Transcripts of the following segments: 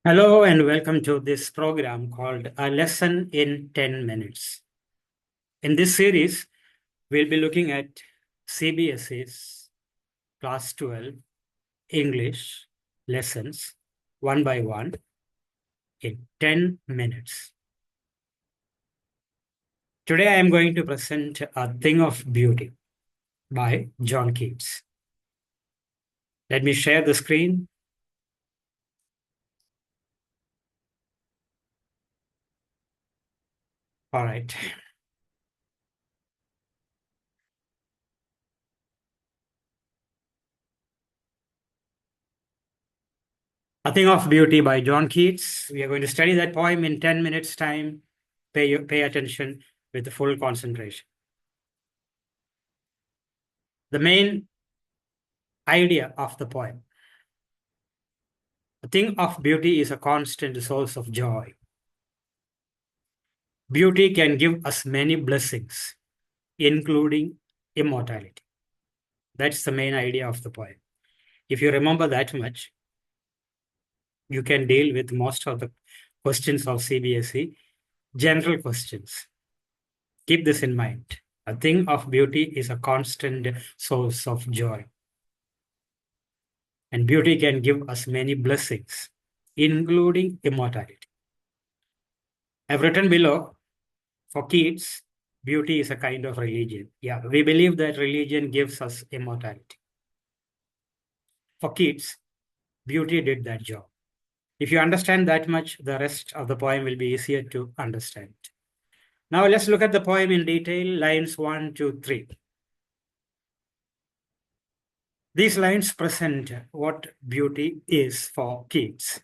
Hello and welcome to this program called A Lesson in 10 Minutes. In this series, we'll be looking at CBSE's Class 12 English lessons one by one in 10 minutes. Today, I am going to present A Thing of Beauty by John Keats. Let me share the screen. All right. A Thing of Beauty by John Keats. We are going to study that poem in 10 minutes time. Pay attention with full concentration. The main idea of the poem. A thing of beauty is a constant source of joy. Beauty can give us many blessings, including immortality. That's the main idea of the poem. If you remember that much, you can deal with most of the questions of CBSE, general questions. Keep this in mind. A thing of beauty is a constant source of joy. And beauty can give us many blessings, including immortality. I've written below, for Keats, beauty is a kind of religion. Yeah, we believe that religion gives us immortality. For Keats, beauty did that job. If you understand that much, the rest of the poem will be easier to understand. Now let's look at the poem in detail, lines 1 to 3. These lines present what beauty is for Keats.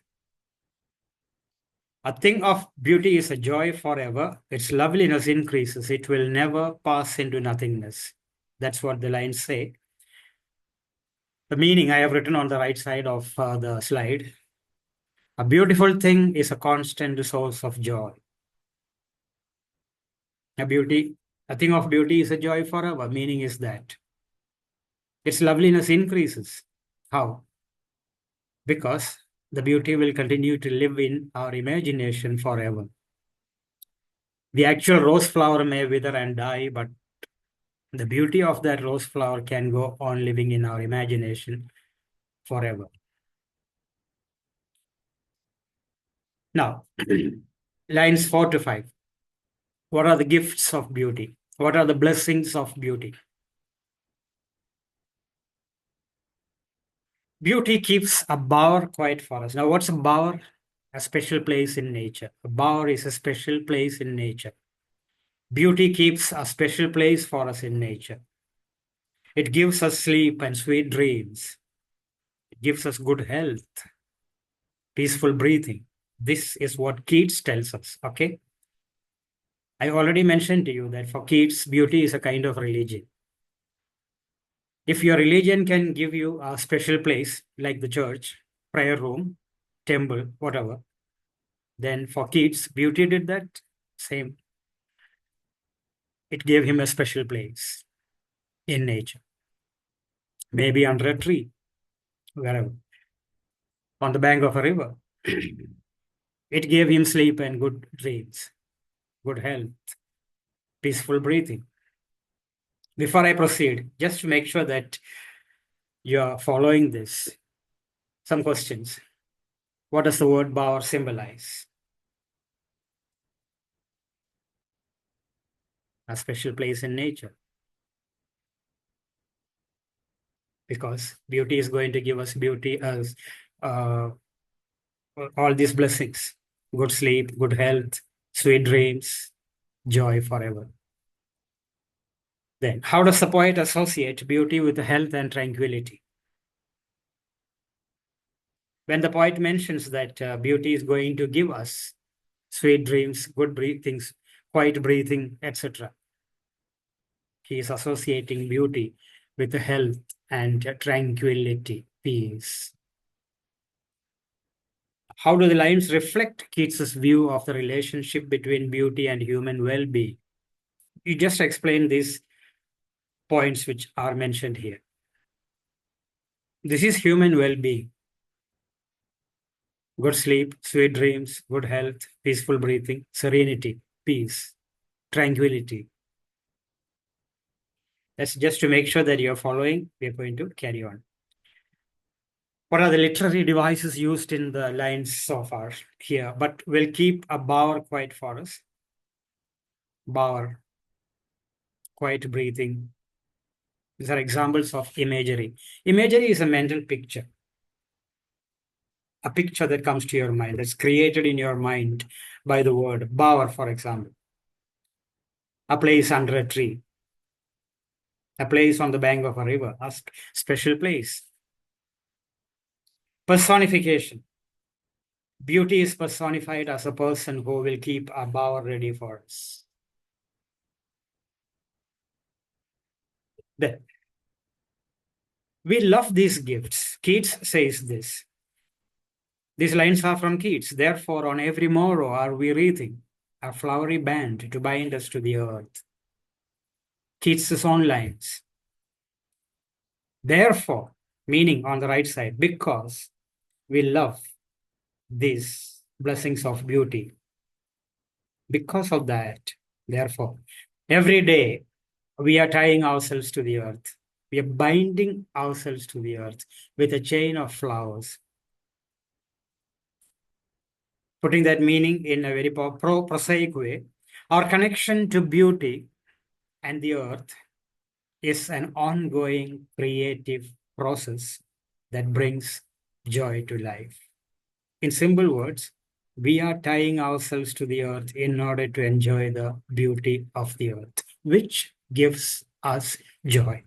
A thing of beauty is a joy forever. Its loveliness increases. It will never pass into nothingness. That's what the lines say. The meaning I have written on the right side of the slide. A beautiful thing is a constant source of joy. A thing of beauty is a joy forever. Meaning is that its loveliness increases. How? Because the beauty will continue to live in our imagination forever. The actual rose flower may wither and die, but the beauty of that rose flower can go on living in our imagination forever. Now, lines 4 to 5. What are the gifts of beauty? What are the blessings of beauty? Beauty keeps a bower quiet for us. Now, what's a bower? A special place in nature. A bower is a special place in nature. Beauty keeps a special place for us in nature. It gives us sleep and sweet dreams. It gives us good health, peaceful breathing. This is what Keats tells us, okay? I already mentioned to you that for Keats, beauty is a kind of religion. If your religion can give you a special place, like the church, prayer room, temple, whatever, then for Keats, beauty did that same. It gave him a special place in nature, maybe under a tree, wherever, on the bank of a river. It gave him sleep and good dreams, good health, peaceful breathing. Before I proceed, just to make sure that you are following this, some questions. What does the word bower symbolize? A special place in nature. Because beauty is going to give us beauty as all these blessings, good sleep, good health, sweet dreams, joy forever. Then, how does the poet associate beauty with health and tranquility? When the poet mentions that beauty is going to give us sweet dreams, good breathings, quiet breathing, etc., he is associating beauty with health and tranquility, peace. How do the lines reflect Keats's view of the relationship between beauty and human well-being? You just explain these points which are mentioned here. This is human well-being. Good sleep, sweet dreams, good health, peaceful breathing, serenity, peace, tranquility. That's just to make sure that you're following. We're going to carry on. What are the literary devices used in the lines so far here? But we'll keep a bower quiet for us. Bower, quiet breathing. These are examples of imagery. Imagery is a mental picture, a picture that comes to your mind, that's created in your mind by the word. Bower, for example, a place under a tree, a place on the bank of a river, a special place. Personification. Beauty is personified as a person who will keep a bower ready for us. The- We love these gifts. Keats says this. These lines are from Keats. Therefore, on every morrow are we wreathing a flowery band to bind us to the earth. Keats' own lines. Therefore, meaning on the right side, because we love these blessings of beauty. Because of that, therefore, every day we are tying ourselves to the earth. We are binding ourselves to the earth with a chain of flowers. Putting that meaning in a very prosaic way, our connection to beauty and the earth is an ongoing creative process that brings joy to life. In simple words, we are tying ourselves to the earth in order to enjoy the beauty of the earth, which gives us joy.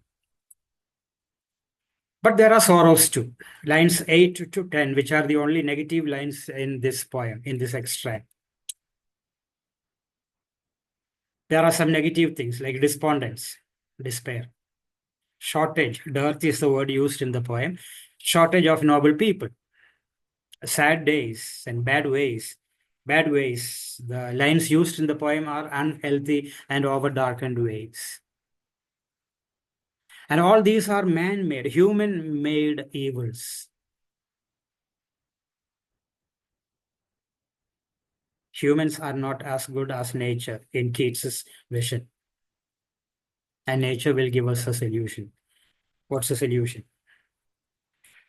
But there are sorrows too. Lines 8 to 10, which are the only negative lines in this poem, in this extract. There are some negative things like despondence, despair, shortage, dearth is the word used in the poem, shortage of noble people, sad days and bad ways. Bad ways, the lines used in the poem are unhealthy and over darkened ways. And all these are man made, human made evils. Humans are not as good as nature in Keats's vision. And nature will give us a solution. What's the solution?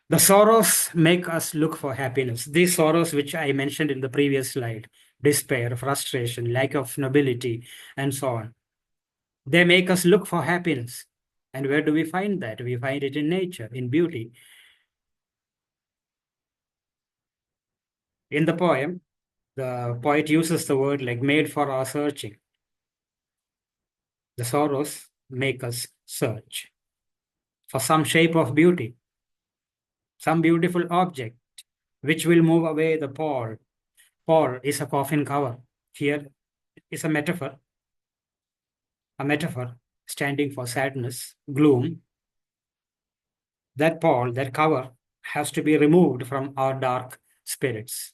The sorrows make us look for happiness. These sorrows, which I mentioned in the previous slide, despair, frustration, lack of nobility, and so on, they make us look for happiness. And where do we find that? We find it in nature, in beauty. In the poem, the poet uses the word like made for our searching. The sorrows make us search for some shape of beauty, some beautiful object, which will move away the pall. Pall is a coffin cover. Here is a metaphor standing for sadness, gloom. That pall, that cover, has to be removed from our dark spirits,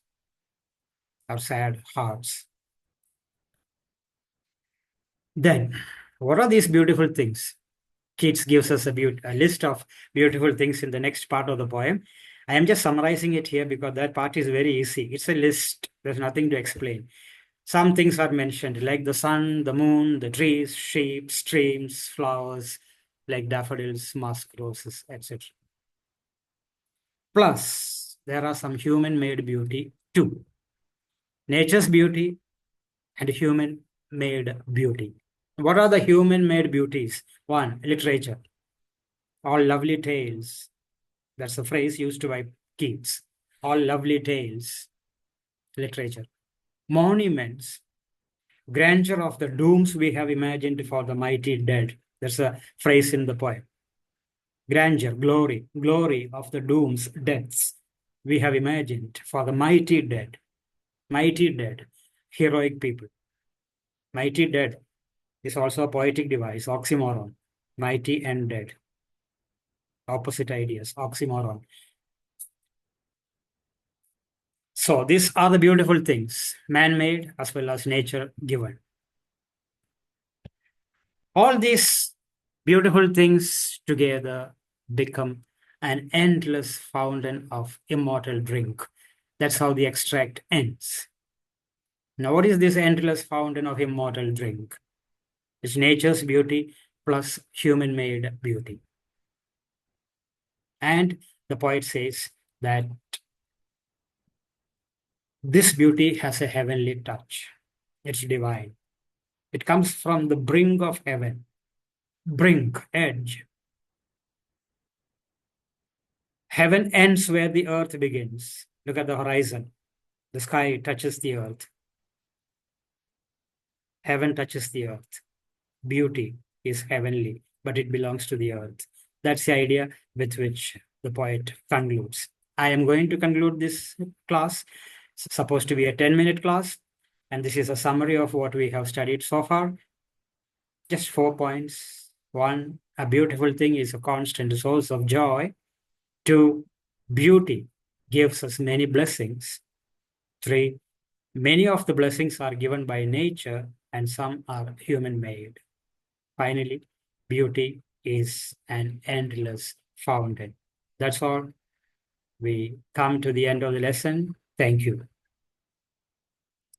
our sad hearts. Then, what are these beautiful things? Keats gives us a list of beautiful things in the next part of the poem. I am just summarizing it here because that part is very easy. It's a list. There's nothing to explain. Some things are mentioned, like the sun, the moon, the trees, sheep, streams, flowers, like daffodils, musk roses, etc. Plus, there are some human-made beauty too. Nature's beauty and human-made beauty. What are the human-made beauties? One, literature. All lovely tales. That's a phrase used by Keats. All lovely tales. Literature. Monuments. Grandeur of the dooms we have imagined for the mighty dead. That's a phrase in the poem. Grandeur, glory, glory of the dooms, deaths we have imagined for the mighty dead, heroic people. Mighty dead is also a poetic device, oxymoron, mighty and dead. Opposite ideas, oxymoron. So these are the beautiful things, man-made as well as nature given. All these beautiful things together become an endless fountain of immortal drink. That's how the extract ends. Now, what is this endless fountain of immortal drink? It's nature's beauty plus human-made beauty. And the poet says that this beauty has a heavenly touch. It's divine. It comes from the brink of heaven. Brink, edge. Heaven ends where the earth begins. Look at the horizon. The sky touches the earth. Heaven touches the earth. Beauty is heavenly, but it belongs to the earth. That's the idea with which the poet concludes. I am going to conclude this class. It's supposed to be a 10-minute class, and this is a summary of what we have studied so far. Just 4 points. One, a beautiful thing is a constant source of joy. Two, beauty gives us many blessings. Three, many of the blessings are given by nature and some are human made. Finally, beauty is an endless fountain. That's all. We come to the end of the lesson. Thank you.